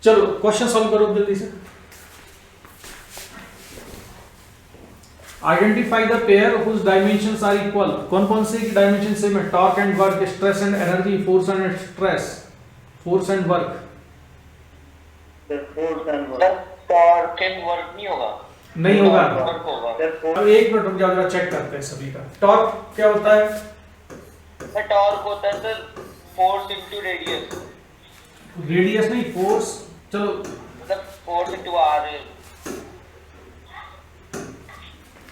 चलो question solve करो जल्दी से। Identify the pair whose dimensions are equal. कौन कौन से की डायमेंशन सेम है? Torque and work, stress and energy, force and stress, force and work. Torque and work नहीं होगा, नहीं होगा, वर्क होगा। अब एक मिनट रुक जाओ, जरा चेक करते हैं सभी का। टॉर्क क्या होता है? टॉर्क होता है sir force into radius, radius नहीं, फोर्स। चलो मतलब force into R,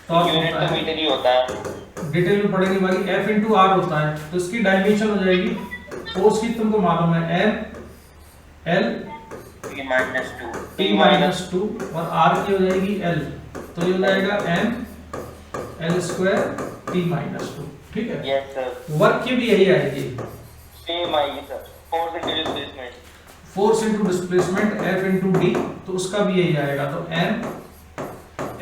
torque unit होता तो है, मीटर ही होता है। डिटेल में पढ़ेंगे भाई। F इंटू आर होता है, तो इसकी डायमेंशन हो जाएगी, फोर्स की तुमको मालूम है M L T minus two, और R की हो जाएगी L, तो ये हो जाएगा M L square T minus two. ठीक है, यस सर, वर्क की भी यही आएगी, सेम आएगी sir, force into displacement, force into displacement F into D, तो उसका भी यही आएगा, तो M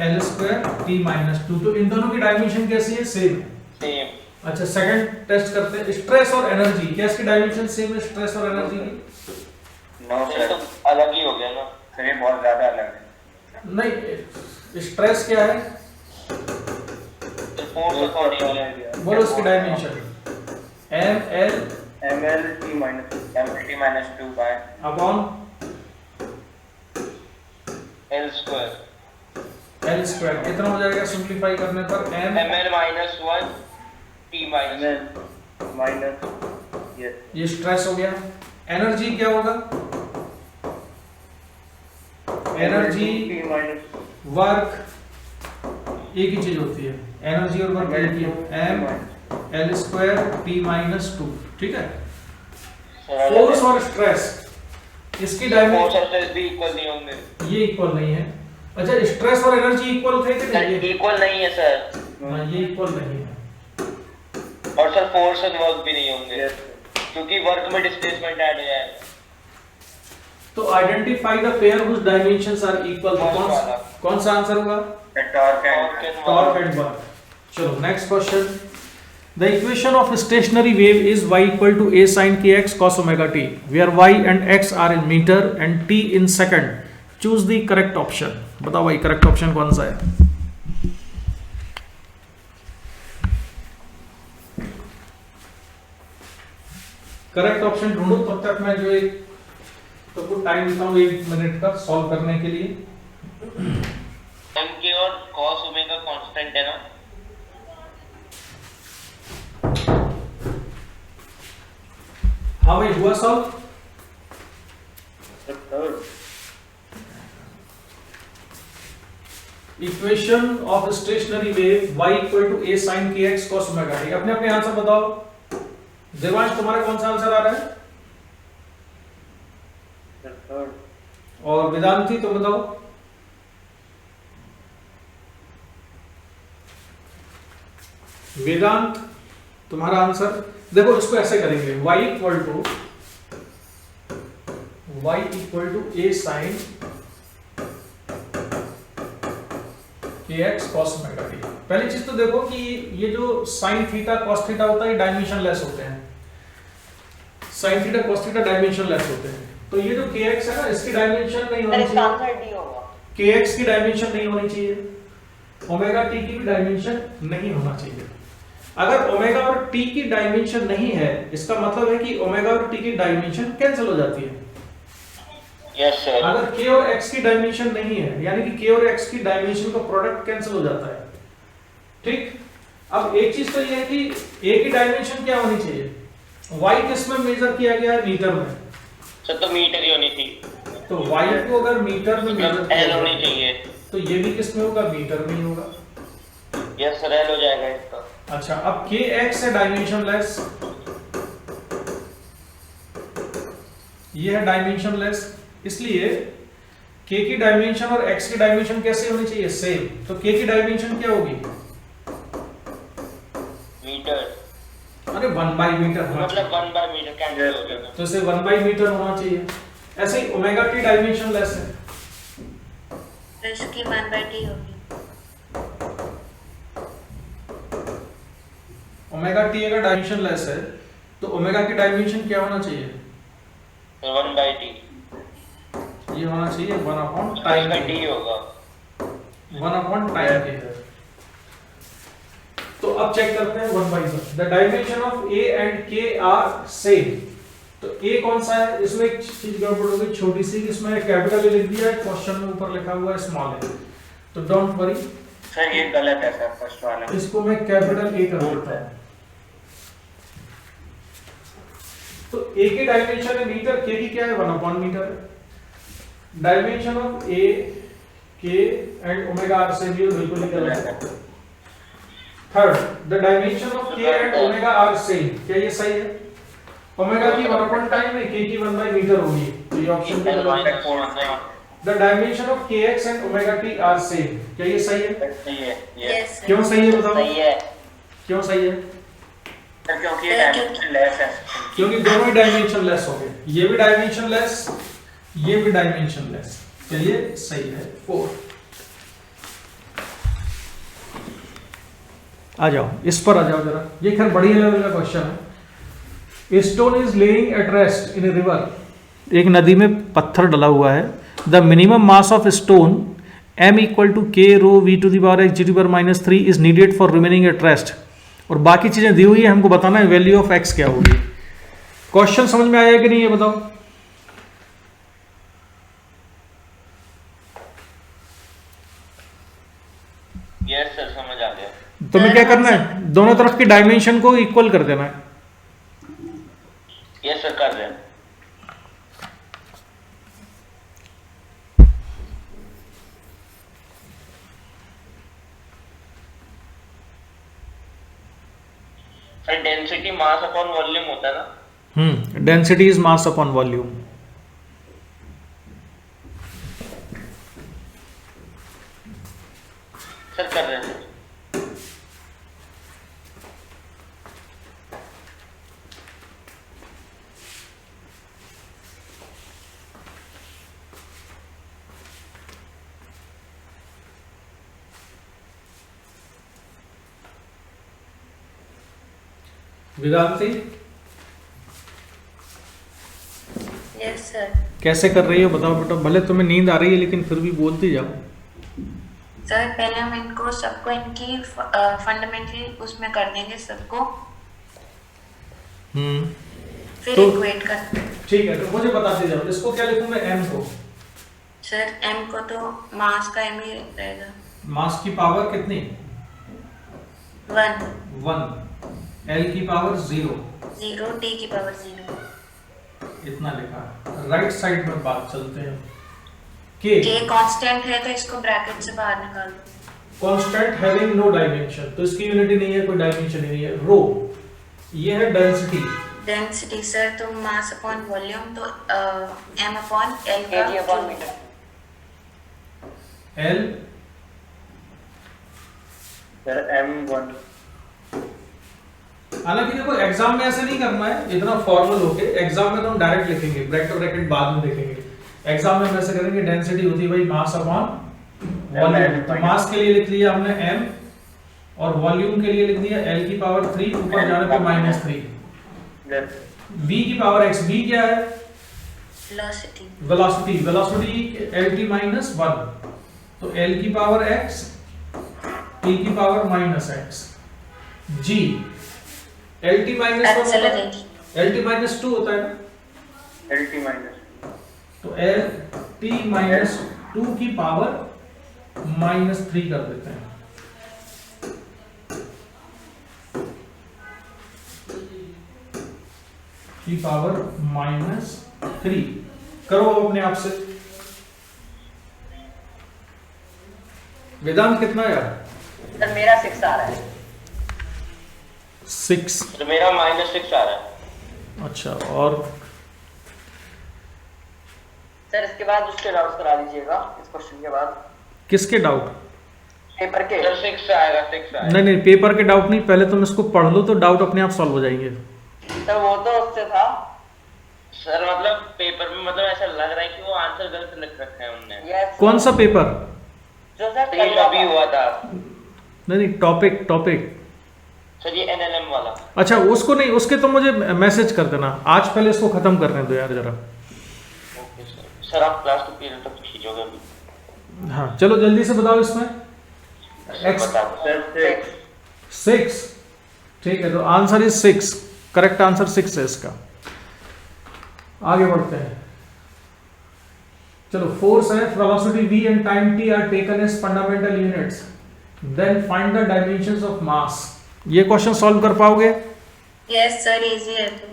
L square T minus two. तो इन दोनों की डायमेंशन कैसी है? सेम है। सेम। अच्छा, सेकंड टेस्ट करते हैं, स्ट्रेस और एनर्जी, क्या इसकी डायमेंशन सेम है स्ट्रेस और एनर्जी की? नो सर, तो अलग ही हो गया ना सर, ये बहुत ज्यादा अलग है। नहीं, स्ट्रेस क्या है? तो फोर्स अकॉर्डिंग बोलो इसकी dimension. ml t minus 2 by upon l square, L square, कितना हो जाएगा सिंपलीफाई करने पर? ml माइनस 1 t माइनस, ये स्ट्रेस हो गया। एनर्जी क्या होगा? एनर्जी वर्क एक ही चीज होती है, एनर्जी और वर्क एक ही है, M L square T minus two. ठीक है, फोर्स और स्ट्रेस, इसकी फोर्स डायमेंशन और स्ट्रेस भी इक्वल नहीं होंगे, ये इक्वल नहीं है। अच्छा, स्ट्रेस और एनर्जी इक्वल थे कि नहीं? इक्वल नहीं है सर, हाँ, ये इक्वल नहीं है। और सर फोर्स और वर्क भी नहीं होंगे, क्योंकि वर्क में डिस्प्लेसमेंट ऐड हो जाएगा। तो identify the pair whose dimensions are equal, कौन सा आंसर होगा? Torque and work. चलो next question. The equation of stationary wave is y equal to a sin kx cos omega t, where y and x are in meter and t in second. Choose the correct option. बताओ भाई, correct option कौन सा है? Correct option ढूंढो, तब तक मैं जो एक तो कुछ टाइम देता हूँ 1 मिनट का सॉल्व करने के लिए। m के और cos ओमेगा कांस्टेंट है ना, हाँ भाई, हुआ solve? Equation of stationary wave y equal to a sin kx cos omega t। अपने अपने आंसर बताओ। देवांश, तुम्हारा कौन सा आंसर आ रहा है? और वेदांती, तो बताओ। वेदांत, तुम्हारा आंसर देखो, इसको ऐसे करेंगे, y equal to a sin kx cos omega t। पहली चीज तो देखो कि ये जो sin थीटा cos थीटा होता है, डायमेंशन लेस होते हैं। sin theta cos theta dimension less होते हैं, तो ये जो kx है ना, इसकी डायमेंशन नहीं होनी चाहिए, kx की डायमेंशन नहीं होनी चाहिए, ओमेगा t की भी डायमेंशन नहीं होना चाहिए। अगर ओमेगा और t की डायमेंशन नहीं है, इसका मतलब है कि ओमेगा और t की डायमेंशन कैंसिल हो जाती है। Yes sir. अगर k और x की डायमेंशन नहीं है, यानी कि k और x की डायमेंशन का प्रोडक्ट कैंसिल हो जाता है। ठीक, अब एक चीज तो ये है कि a की डायमेंशन क्या होनी चाहिए? y किस में मेजर किया गया है? मीटर में। सर तो मीटर ही होनी थी, तो y को अगर मीटर में मेजर किया l होनी जाए, चाहिए। तो ये भी किस में होगा? मीटर में ही होगा। यस सर, l हो जाएगा इसका। अच्छा, अब kx है डायमेंशन लेस, ये है डायमेंशन लेस, इसलिए k की डायमेंशन और x की डायमेंशन कैसे होनी चाहिए? सेम। तो k की डायमेंशन क्या होगी? मीटर, अरे 1 बाई मीटर होना मतलब चाहिए, 1 बाय मीटर कैंसिल हो गया। तो इसे 1 बाई मीटर होना चाहिए। ऐसे ही ओमेगा t डायमेंशन लेस है, तो इसकी 1/t होगी। ओमेगा t अगर डायमेंशन लेस है, तो ओमेगा की डायमेंशन क्या होना चाहिए? 1/t। ये होना चाहिए 1/टाइम इसका के, डी होगा 1/टाइम के है। तो अब चेक करते हैं one by one. The dimension of A and के आर सेम। तो ए कौन सा है, इसमें एक चीज गड़बड़ हो गई छोटी सी, इसमें कैपिटल ए लिख दिया है, क्वेश्चन में ऊपर लिखा हुआ है स्मॉल है, तो डोंट वरी, सर ये गलत है सर, फर्स्ट वाला। इसको मैं कैपिटल ए कर देता हूं। तो ए की डायमेंशन है मीटर, के की क्या है 1/मीटर। डायमेंशन ऑफ ए के एंड ओमेगा आर से भी बिल्कुल गलत है। थर्ड, द डायमेंशन ऑफ के एंड ओमेगा आर सेम, क्या ये सही है? ओमेगा की 1/टाइम है, के की 1/मीटर होगी, तो ये ऑप्शन भी गलत है। The dimension of kx and omega t are same, क्या ये सही है? सही है, यस क्यों सही है बताओ? सही है क्यों सही है? सर, क्योंकि ये डायमेंशन लेस है। क्योंकि दोनों ही डायमेंशन लेस हो गए, ये भी डायमेंशन लेस, ये भी डायमेंशन लेस, तो ये सही है 4। आ जाओ इस पर आ जाओ जरा, ये खैर बढ़िया लेवल का क्वेश्चन है। Stone is laying at rest in a river, एक नदी में पत्थर डला हुआ है। The minimum mass of stone m equal to k rho v to the power x g to power -3 is needed for remaining at rest, और बाकी चीजें दी हुई है, हमको बताना है वैल्यू ऑफ x क्या होगी। क्वेश्चन समझ में आया कि नहीं ये बताओ? यस सर, समझ आ गया। तुम्हें क्या करना है, दोनों तरफ की डायमेंशन को इक्वल कर देना है। यस सर, कर रहे हैं। Sir density mass upon volume होता है ना? Density is mass upon volume. Sir कर रहे हैं। Vedanti yes sir. कैसे कर रही हो बताओ बेटा, भले तुम्हें नींद आ रही है लेकिन फिर भी बोलती जाओ। सर पहले हम इनको सबको इनकी फंडामेंटल उसमें कर देंगे सबको, फिर तो इक्वेट करते हैं। ठीक है, तो मुझे बताते जाओ, इसको क्या लिखूं मैं m को? सर m को तो मास का m ही रहेगा। मास की पावर कितनी? 1 l की पावर 0, 0 t की पावर 0। इतना लिखा। राइट साइड में बात चलते हैं। k कांस्टेंट है तो इसको ब्रैकेट से बाहर निकाल दो। कांस्टेंट हैविंग नो डायमेंशन, तो इसकी यूनिटी नहीं है, कोई डायमेंशन ही नहीं है। रो ये है डेंसिटी। डेंसिटी सर तो मास अपॉन वॉल्यूम, तो m अपॉन l kg का upon metre. l sir m1। हालांकि देखो एग्जाम में ऐसे नहीं करना है इतना फॉर्मल होके, एग्जाम में तो हम डायरेक्ट लिखेंगे, ब्रैकेट ब्रैकेट बाद में देखेंगे। एग्जाम में हम ऐसे करेंगे, डेंसिटी होती है भाई मास अपॉन वॉल्यूम, तो मास के लिए लिख लिया हमने m और वॉल्यूम के लिए लिख दिया l की पावर 3, ऊपर जाने पे -3। v की पावर x, v क्या है? वेलोसिटी। वेलोसिटी, वेलोसिटी lt -1, तो l की पावर x, t की power -x, g lt -1 lt -2 होता है ना, lt माइनस, तो lt -2 की पावर -3 कर देते हैं। की पावर -3 करो अपने आप से। वेदांत कितना यार? सर मेरा 6 आ रहा है। 6। तो मेरा -6 आ रहा है। अच्छा, और सर इसके बाद उसके डाउट्स करा दीजिएगा, इस क्वेश्चन के बाद। किसके डाउट? पेपर के। सर 6 आएगा, 6 आएगा। नहीं पेपर के डाउट नहीं, पहले तुम इसको पढ़ लो तो डाउट अपने आप सॉल्व हो जाएंगे। सर वो तो उससे था। सर मतलब पेपर में मतलब ऐसा लग रहा है कि वो आंसर गलत लिख रखे हैं उनने। यस। कौन सा पेपर? जो सर ये अभी हुआ था। नहीं टॉपिक सर ये NLM वाला। अच्छा उसको नहीं, उसके तो मुझे मैसेज कर देना, आज पहले इसको खत्म करने दो यार जरा। Okay sir. सर आप क्लास टू पीरियड तक खींचोगे अभी? हाँ चलो जल्दी से बताओ इसमें x बता दो। 6, ठीक है, तो आंसर इज 6, करेक्ट आंसर 6 है इसका। आगे बढ़ते हैं, चलो फोर्स है, velocity v and time t are taken as fundamental units, then find the dimensions of mass. ये क्वेश्चन सॉल्व कर पाओगे? यस सर, इजी है। तो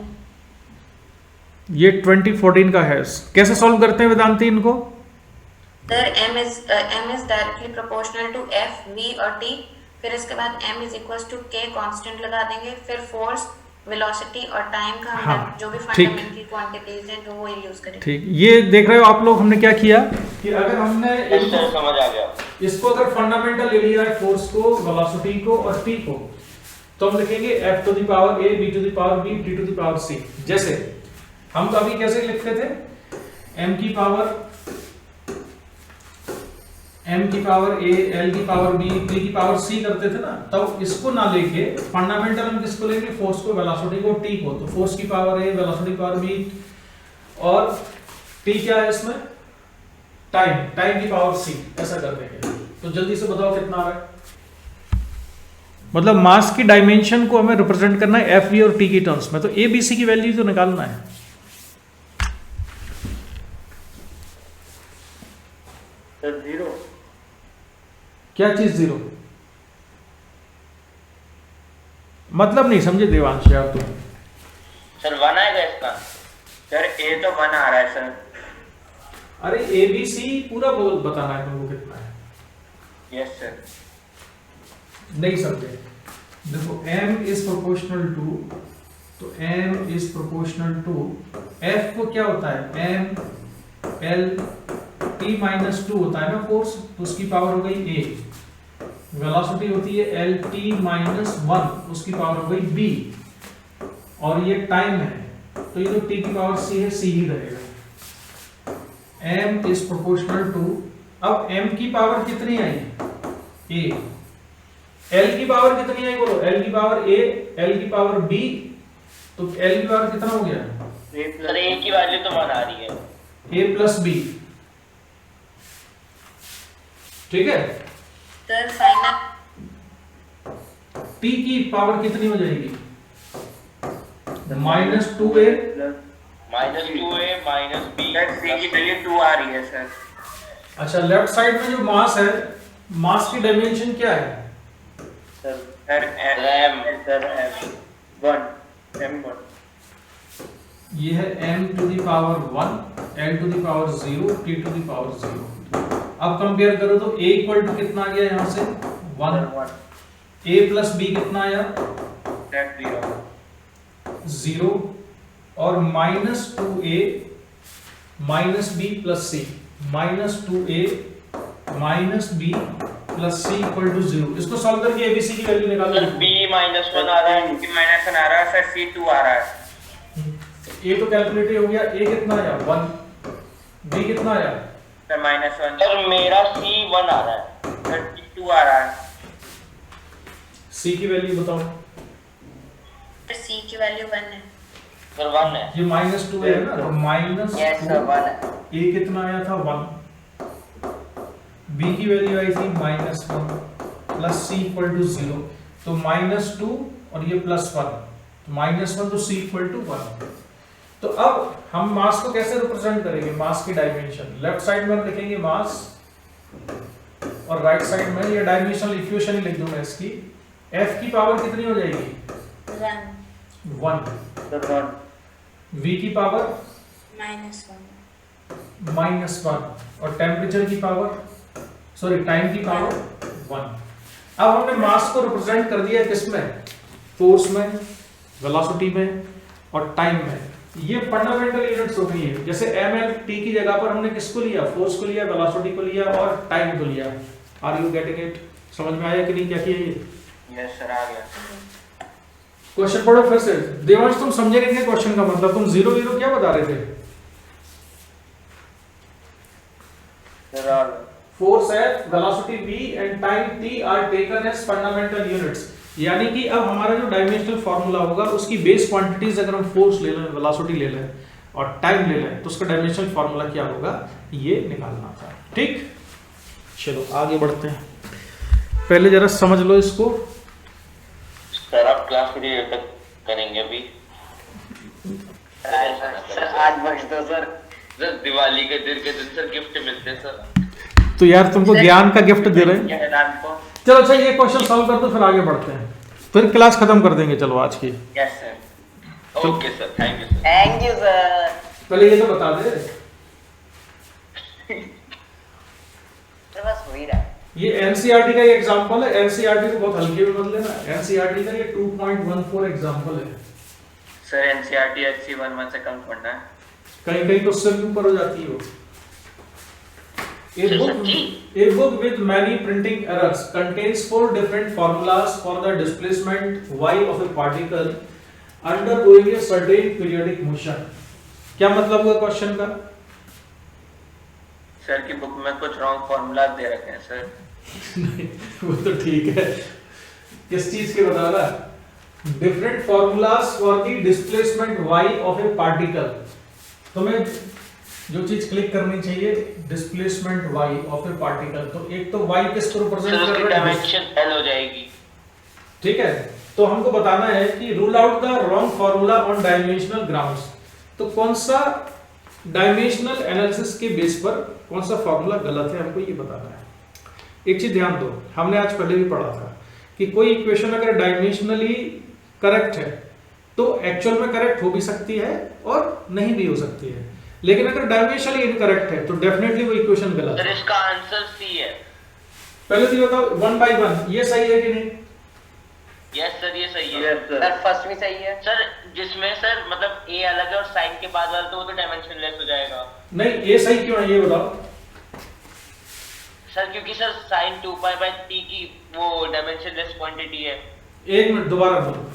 ये 2014 का है। कैसे सॉल्व करते हैं वेदांती इनको? Sir m is directly proportional to f, v और t, फिर इसके बाद m is equal to k constant लगा देंगे, फिर फोर्स, वेलोसिटी और टाइम का हम हाँ, जो भी ठीक। फंडामेंटल क्वांटिटीज हैं जो वो यूज करेंगे। ठीक, ये देख रहे हो आप लोग हमने क्या किया कि अगर हमने यस सर समझ आ गया। इसको अगर फंडामेंटल ले लिया है, फोर्स को, वेलोसिटी को और t को, तो हम लिखेंगे f to the power a, b to the power b, t to the power c। जैसे हम कभी कैसे लिखते थे, m की पावर a, l की पावर b, t की पावर c करते थे ना, तब इसको ना लेके फंडामेंटल हम किसको लेंगे, फोर्स को, वेलोसिटी को, t को। तो फोर्स की पावर a, वेलोसिटी की पावर b और t क्या है इसमें, टाइम की पावर c, ऐसा कर देंगे। तो जल्दी से बताओ कितना आ रहा है। मतलब मास की डायमेंशन को हमें रिप्रेजेंट करना है एफ, वी और टी की टर्म्स में, तो ए बी सी की वैल्यू तो निकालना है। सर 0। क्या चीज 0? मतलब नहीं समझे देवांश यार तुम। सर 1 आएगा इसका? सर ए तो 1 आ रहा है सर। अरे ए बी सी पूरा बोल बताना है तुमको कितना है। Yes sir. नहीं समझे, देखो m इज प्रोपोर्शनल टू, तो m is proportional to f को क्या होता है, m l t माइनस 2 होता है ना फोर्स, तो उसकी पावर हो गई a। वेलोसिटी होती है l t माइनस 1, उसकी पावर हो गई b। और ये टाइम है, तो ये जो t की पावर c है, c ही रहेगा। m इज प्रोपोर्शनल टू, अब m की पावर कितनी आई, a। L की पावर कितनी आई बोलो, L की पावर A, L की पावर B, तो L की पावर कितना हो गया, सर ए की वैल्यू तो 1 आ रही है। A प्लस B, ठीक है। सर फाइनल T की पावर कितनी हो जाएगी, minus 2A, minus 2a minus b। Sir C की वैल्यू 2 आ रही है सर। अच्छा लेफ्ट साइड में जो मास है, मास की डायमेंशन क्या है, सर M। Sir m1। ये है m to the power 1, l to the power 0, t to the power 0। अब कंपेयर करो तो a इक्वल टू कितना आ गया यहाँ से 1, a प्लस b कितना आया 0, और minus 2a minus b plus c, minus 2a minus b plus c equal to 0। इसको सॉल्व करके एबीसी की वैल्यू निकाल सर लो। b माइनस 1 आ रहा है, b माइनस 1 आ रहा है सर, c 2 आ रहा है। a तो कैलकुलेट हो गया, a कितना आया 1, b कितना आया, सर -1। सर मेरा c 1 आ रहा है। सर c 2 आ रहा है। c की वैल्यू बताओ। C की वैल्यू 1 है। सर 1 है। ये माइनस 2 है ना, तो माइनस यस सर 1 है। a कितना आया था 1, b की वैल्यू आई थी minus 1, plus c equal to 0, तो माइनस 2 और ये प्लस 1, तो माइनस 1, तो c इक्वल टू 1। तो अब हम मास को कैसे रिप्रेजेंट करेंगे, मास की डायमेंशन, लेफ्ट साइड में हम लिखेंगे मास और राइट साइड में ये डायमेंशनल इक्वेशन ही लिख दूं मैं इसकी। f की पावर कितनी हो जाएगी 1, सर 1। v की पावर -1। -1 और टेम्परेचर की पावर, सॉरी टाइम की पावर 1। अब हमने मास को रिप्रेजेंट कर दिया किसमें, फोर्स में, वेलोसिटी में और टाइम में। ये फंडामेंटल यूनिट्स हो गई है। जैसे ml t की जगह पर हमने किसको लिया, फोर्स को लिया, वेलोसिटी को लिया और टाइम को लिया। Are you getting it? समझ में आया कि नहीं क्या किया ये? यस सर आ गया। क्वेश्चन पढ़ो फिर से। देवांश तुम समझे नहीं क्वेश्चन का मतलब, तुम 0 0 क्या बता रहे थे? सर आ गया। Force F, velocity v and time t are taken as fundamental units. यानी कि अब हमारा जो डायमेंशनल फार्मूला होगा उसकी बेस क्वांटिटीज, अगर हम फोर्स ले लें, वेलोसिटी ले लें, और टाइम ले लें तो उसका डायमेंशनल फॉर्मूला क्या होगा ये निकालना था। ठीक, चलो आगे बढ़ते हैं। पहले जरा समझ लो इसको। सर आप क्लास कितनी देर तक करेंगे अभी? सर आज बख्श दो सर। सर दिवाली के दिन सर गिफ्ट मिलते हैं सर। तो यार तुमको ज्ञान का गिफ्ट दे रहे हैं। क्या है नाम को? चलो अच्छा ये क्वेश्चन सॉल्व कर दो फिर आगे बढ़ते हैं, फिर क्लास खत्म कर देंगे। चलो आज की yes sir. Okay sir, thank you sir. Thank you sir. पहले ये तो बता दे, सर बस हो ही रहा है। ये एनसीईआरटी का एग्जांपल है। एनसीईआरटी को बहुत हल्के में मत लेना। एनसीईआरटी का ये 2.14 एग्जांपल है। सर एनसीईआरटी HC11 से कम पढ़ना है। कहीं कहीं तो उससे भी ऊपर हो जाती है। A book with many printing errors contains 4 different formulas for the displacement y of a particle undergoing a certain periodic motion। क्या मतलब हुआ क्वेश्चन का? सर की बुक में कुछ रॉन्ग फॉर्मूला दे रखे हैं सर। वो तो ठीक है, किस चीज के बता रहा है? Different formulas for the displacement y of A particle. तुम्हें जो चीज क्लिक करनी चाहिए displacement y of A particle, तो एक तो y किसको रिप्रेजेंट सर कर उसकी रहा है? डायमेंशन L हो जाएगी। ठीक है, तो हमको बताना है कि rule out the wrong formula on dimensional grounds. तो कौन सा डायमेंशनल एनालिसिस के बेस पर कौन सा फॉर्मूला गलत है हमको ये बताना है। एक चीज ध्यान दो, हमने आज पहले भी पढ़ा था कि कोई इक्वेशन अगर डायमेंशनली करेक्ट है तो एक्चुअल में करेक्ट हो भी सकती है और नहीं भी हो सकती है, लेकिन अगर डायमेंशनली इनकरेक्ट है तो डेफिनेटली वो इक्वेशन गलत सर है। इसका आंसर C है। पहले तो ये बताओ 1 by 1 ये सही है कि नहीं? यस सर ये सही है। Yes sir. फर्स्ट भी सही है सर जिसमें सर मतलब A अलग है और साइन के बाद वाला तो वो तो डायमेंशन लेस हो जाएगा। नहीं, ये सही क्यों है ये बताओ। सर क्योंकि सर sin 2π/t की वो डायमेंशन लेस क्वांटिटी है। एक मिनट दोबारा बोलो,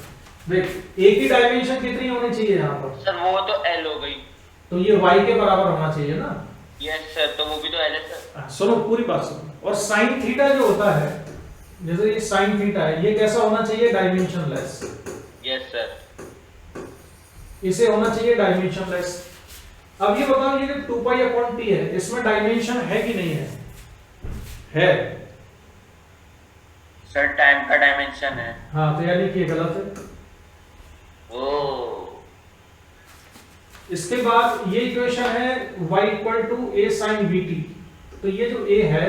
देख एक ही डायमेंशन कितनी होनी चाहिए यहाँ पर? सर वो तो L हो गई। तो ये y के बराबर होना चाहिए ना। यस सर, तो वो भी तो L है सर। सुनो पूरी बात सुनो। और साइन थीटा जो होता है, जैसे ये साइन थीटा है, ये कैसा होना चाहिए? Dimension less. Yes sir. इसे होना चाहिए डायमेंशन लेस। अब ये बताओ ये जो 2π/t है इसमें डायमेंशन है कि नहीं है? है। सर टाइम का डायमेंशन है। हाँ, तो यानी कि ये गलत है। ओ इसके बाद ये इक्वेशन है y = a sin vt। तो ये जो a है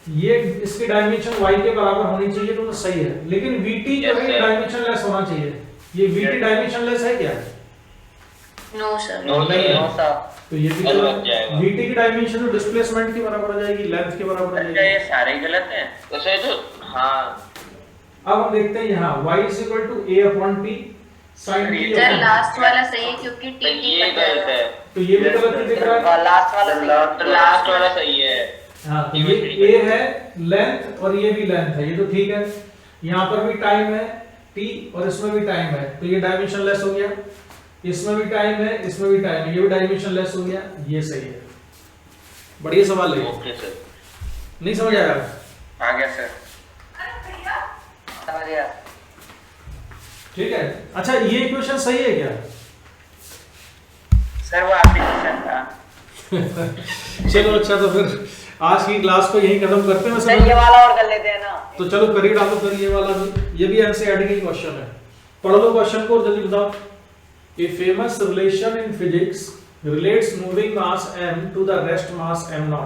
ये इसकी डायमेंशन y के बराबर होनी चाहिए, तो सही है। लेकिन vt जो है डायमेंशन लेस होना चाहिए। ये vt डायमेंशन लेस है क्या? No sir. नो नहीं है। No sir. तो ये भी गलत गलत हो जाएगा। vt की डायमेंशन तो डिस्प्लेसमेंट के बराबर हो जाएगी, लेंथ के बराबर हो अच्छा जाएगी। ये सारे ही गलत हैं। तो सर तो हाँ अब हम देखते हैं यहाँ y = a/t sin t। Sir last वाला सही है क्योंकि तो टी ये गलत है। तो ये भी गलत ही दिख रहा है। लास्ट वाला सही है। तो लास्ट वाला सही है। हाँ, तो ये a है लेंथ और ये भी लेंथ है, ये तो ठीक है। यहाँ पर भी टाइम है t और इसमें भी टाइम है, तो ये डायमेंशन लेस हो गया। इसमें भी टाइम है, इसमें भी टाइम है, ये भी डायमेंशन लेस हो गया। ये सही है। बढ़िया सवाल है। Okay sir. नहीं समझ आया? आ गया सर। समझ गया। ठीक है। अच्छा ये इक्वेशन सही है क्या? सर वो आपकी क्वेश्चन था। चलो अच्छा, तो फिर आज की क्लास को यही खत्म करते हैं। सर ये वाला और कर लेते हैं ना। तो चलो करिए डालो फिर ये वाला भी। ये भी एनसीईआरटी का क्वेश्चन है। पढ़ लो क्वेश्चन को जल्दी बताओ। A famous relation in physics relates moving mass m to the rest mass m0।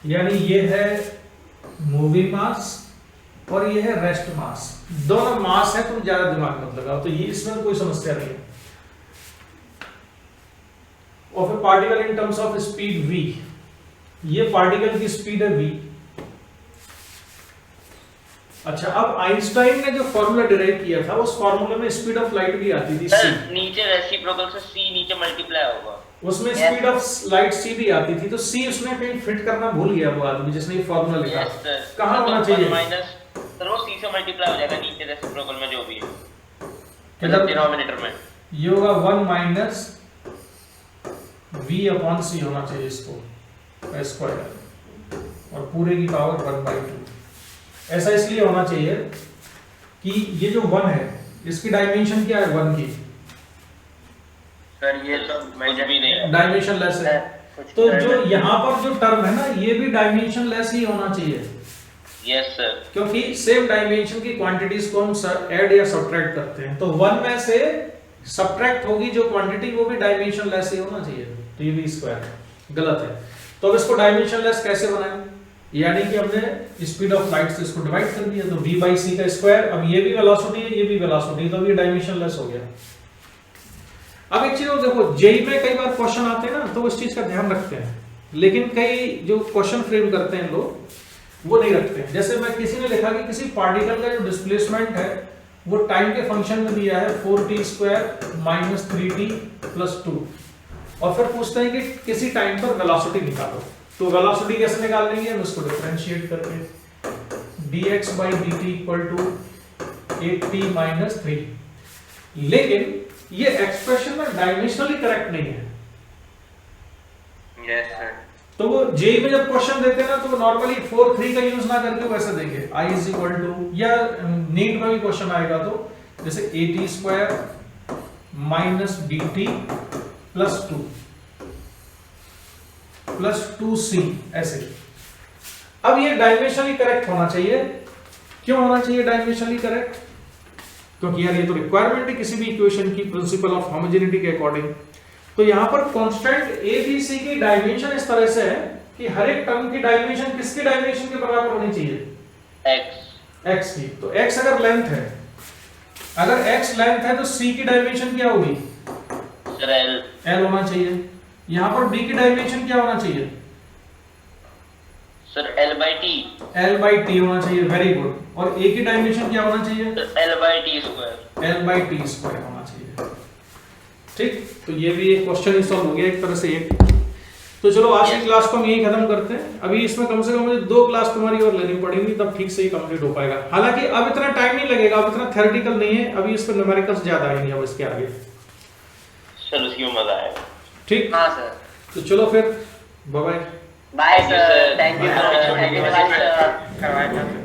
यानी ये है मूविंग मास और ये है रेस्ट मास। दोनों मास है, तुम ज्यादा दिमाग मत लगाओ। तो ये इसमें तो कोई समस्या नहीं है। Of A particle in terms of speed v। ये पार्टिकल की स्पीड है v। अच्छा, अब आइंस्टाइन ने जो फॉर्मूला डिराइव किया था उस फॉर्मूले में स्पीड ऑफ लाइट भी आती थी सर c। नीचे रेसिप्रोकल से C नीचे मल्टीप्लाई होगा। उसमें स्पीड ऑफ लाइट c भी आती थी, तो c उसने कहीं फिट करना भूल गया वो आदमी जिसने ये फॉर्मूला लिखा। Yes sir. कहाँ होना चाहिए? माइनस सर वो C से मल्टीप्लाई हो जाएगा नीचे रेसिप्रोकल में जो भी है, किधर? मतलब डिनोमिनेटर में। ये होगा 1 - v/c होना चाहिए इसको स्क्वायर, और पूरे की पावर 1/2। ऐसा इसलिए होना चाहिए कि ये जो 1 है इसकी डायमेंशन क्या है 1 की? सर ये तो कुछ भी नहीं है। डायमेंशन लेस है। तो जो यहाँ पर जो टर्म है ना, ये भी डायमेंशन लेस ही होना चाहिए। Yes sir. क्योंकि सेम डायमेंशन की क्वांटिटीज को हम ऐड या सब्ट्रैक्ट करते हैं, तो 1 में से सब्ट्रैक्ट होगी जो क्वांटिटी, वो भी डायमेंशन लेस ही होना चाहिए। तो ये भी स्क्वायर गलत है। तो अब इसको डायमेंशन लेस कैसे बनाएं? यानी कि हमने स्पीड ऑफ लाइट से इसको डिवाइड कर दिया, तो v बाई सी का स्क्वायर। अब ये भी वेलोसिटी है, ये भी वेलोसिटी, तो ये डायमेंशन लेस हो गया। अब एक चीज और देखो, जेई में कई बार क्वेश्चन आते हैं ना, तो इस चीज का ध्यान रखते हैं, लेकिन कई जो क्वेश्चन फ्रेम करते हैं लोग वो नहीं रखते हैं। जैसे मैं किसी ने लिखा कि किसी पार्टिकल का जो डिस्प्लेसमेंट है वो टाइम के फंक्शन में दिया है 4t² माइनस 3t प्लस 2, और फिर पूछते हैं कि किसी टाइम पर वेलोसिटी निकालो। तो वेलोसिटी कैसे निकाल लेंगे हम? इसको डिफरेंशिएट करके dx by dt equal to 8t minus 3। लेकिन ये एक्सप्रेशन में डायमेंशनली करेक्ट नहीं है। Yes sir. तो वो जेई में जब क्वेश्चन देते हैं ना, तो वो नॉर्मली 4 3 का यूज ना करके वैसे देंगे i इज इक्वल टू, या नीट में भी क्वेश्चन आएगा तो जैसे 8t² minus dt plus 2 plus 2c ऐसे। अब ये डायमेंशनली करेक्ट होना चाहिए। क्यों होना चाहिए डायमेंशनली करेक्ट? क्योंकि यार ये तो रिक्वायरमेंट है किसी भी इक्वेशन की, प्रिंसिपल ऑफ होमोजेनिटी के अकॉर्डिंग। तो यहां पर कांस्टेंट ए बी सी की डायमेंशन इस तरह से है कि हर एक टर्म की डायमेंशन किसकी डायमेंशन के बराबर होनी चाहिए? x की। तो x अगर लेंथ है, अगर x लेंथ है तो c की डायमेंशन क्या होगी? सर l होना चाहिए। यहां पर b की डायमेंशन क्या होना चाहिए? सर l बाई t होना चाहिए। Very good. और a की डायमेंशन क्या होना चाहिए? l बाई t स्क्वायर होना चाहिए। ठीक, तो ये भी एक क्वेश्चन ही सॉल्व हो गया एक तरह से एक। तो चलो आज की क्लास को हम यही खत्म करते हैं। अभी इसमें कम से कम मुझे 2 क्लास तुम्हारी और लेनी पड़ेगी, तब ठीक से ही कंप्लीट हो पाएगा। हालांकि अब इतना टाइम नहीं लगेगा, अब इतना थ्योरेटिकल नहीं है, अभी इस पर न्यूमेरिकल्स ज्यादा आएंगे अब इसके आगे। सर उसकी मजा आएगा। ठीक, हाँ सर। तो चलो फिर bye bye. Bye sir. Sir. Thank you Bye, sir. Sir. Thank you sir.